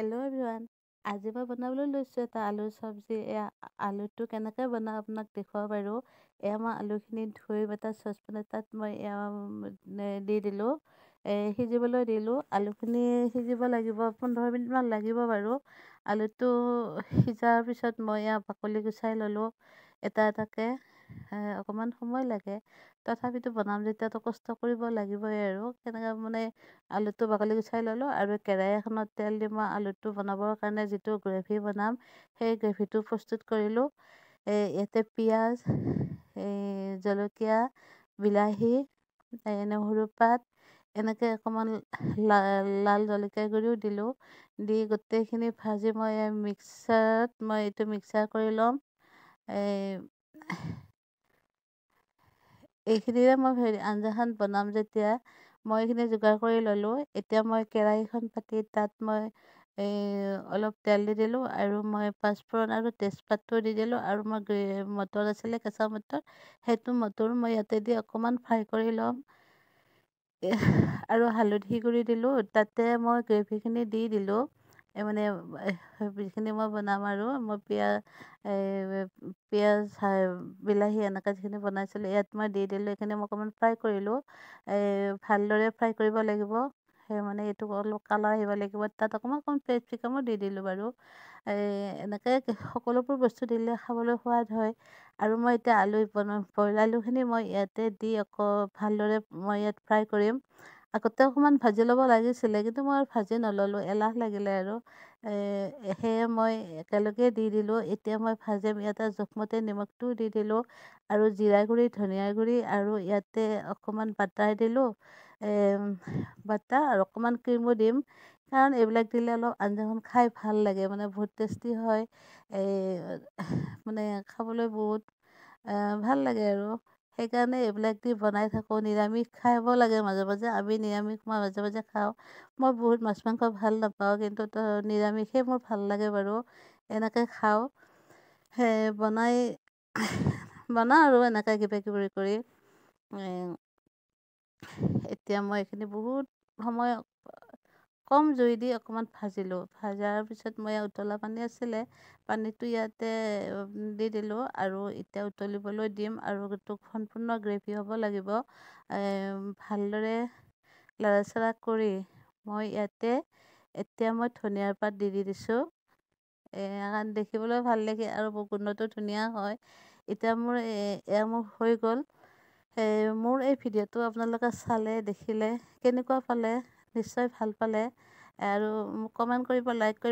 Hello' everyone, আজি মই বনাবলৈ লৈছোঁ এটা আলুৰ চব্জি। আলুটো কেনেকৈ বনাওঁ আপোনাক দেখুৱাব পাৰোঁ। মই আলুখিনি ধুই এটা চচপেন এটাত মই দি দিলোঁ, সিজিবলৈ দিলোঁ। আলুখিনি সিজিব লাগিব, 15 মিনিটমান লাগিব বাৰু। আলুটো সিজাৰ পিছত মই বাকলি গুচাই ল'লোঁ এটা এটাকৈ। অকণমান সময় লাগে, তথাপিতো বনাম যেতিয়াতো কষ্ট কৰিব লাগিবই আৰু। কেনেকৈ আলুটো বাকলি গুচাই ল'লোঁ আৰু কেৰাহী এখনত তেল দি মই আলুটো বনাবৰ কাৰণে যিটো গ্ৰেভি বনাম সেই গ্ৰেভিটো প্ৰস্তুত কৰিলোঁ। ইয়াতে পিঁয়াজ, জলকীয়া, বিলাহী, নহৰু পাত, এনেকৈ অকণমান লাল জলকীয়া গুড়িও দিলোঁ। দি গোটেইখিনি ভাজি মই এইটো মিক্সাৰ কৰি ল'ম। এইখিনিৰে মই আঞ্জাখন বনাম যেতিয়া মই এইখিনি যোগাৰ কৰি ল'লোঁ। এতিয়া মই কেৰাহীখন পাতি তাত মই অলপ তেল দি দিলোঁ আৰু মই পাঁচফোৰণ আৰু তেজপাতটো দি দিলোঁ। আৰু মই মটৰ আছিলে, কেঁচা মটৰ, সেইটো মটৰ মই ইয়াতে দি অকণমান ফ্ৰাই কৰি ল'ম। আৰু হালধি গুড়ি দিলোঁ। তাতে মই গ্ৰেভিখিনি দি দিলোঁ। যিখিনি মই বনাম আৰু মই পিঁয়াজ, বিলাহী এনেকৈ যিখিনি বনাইছিলোঁ ইয়াত মই দি দিলোঁ। এইখিনি মই অকণমান ফ্ৰাই কৰিলোঁ। ভালদৰে ফ্ৰাই কৰিব লাগিব। এইটো অলপ কালাৰ আহিব লাগিব। তাত অকণমান কেপচিকামো দি দিলোঁ বাৰু। এনেকৈ সকলোবোৰ বস্তু দিলে খাবলৈ সোৱাদ হয়। আৰু মই এতিয়া বইল আলুখিনি মই ইয়াতে দি আকৌ ভালদৰে মই ইয়াত ফ্ৰাই কৰিম। আগতে অকণমান ভাজি ল'ব লাগিছিলে, কিন্তু মই ভাজি নল'লোঁ, এলাহ লাগিলে আৰু। সেয়ে মই একেলগে দি দিলোঁ। এতিয়া মই ভাজিম। ইয়াতে জোখমতে নিমখটোও দি দিলোঁ আৰু জিৰা গুড়ি, ধনিয়া গুড়ি আৰু ইয়াতে অকণমান বাটাৰ দিলোঁ। বাটাৰ আৰু অকণমান ক্ৰীমো দিম, কাৰণ এইবিলাক দিলে অলপ আঞ্জাখন খাই ভাল লাগে, বহুত টেষ্টি হয়। খাবলৈ বহুত ভাল লাগে আৰু। সেইকাৰণে এইবিলাক দি বনাই থাকোঁ। নিৰামিষ খাব লাগে মাজে মাজে। আমি নিৰামিষ মই মাজে মাজে খাওঁ। মই বহুত মাছ মাংস ভাল নাপাওঁ, কিন্তু নিৰামিষেই মোৰ ভাল লাগে বাৰু। এনেকৈ খাওঁ। বনাওঁ আৰু এনেকৈ কিবা কিবি কৰি। এতিয়া মই এইখিনি বহুত সময় কম জুই দি অকণমান ভাজিলোঁ। ভজাৰ পিছত মই উতলা পানী আছিলে, পানীটো ইয়াতে দি দিলোঁ আৰু এতিয়া উতলিবলৈ দিম। আৰু এইটো সম্পূৰ্ণ গ্ৰেভি হ'ব লাগিব। ভালদৰে লাৰাচাৰা কৰি মই ইয়াতে এতিয়া মই ধনিয়াৰ পাত দি দিছোঁ। কাৰণ দেখিবলৈ ভাল লাগে আৰু গোন্ধটো ধুনীয়া হয়। এতিয়া মোৰ হৈ গ'ল। মোৰ এই ভিডিঅ'টো আপোনালোকে চালে, দেখিলে কেনেকুৱা পালে নিশ্চয় ভাল পালে। আৰু মোক কমেণ্ট কৰিব, লাইক কৰিব।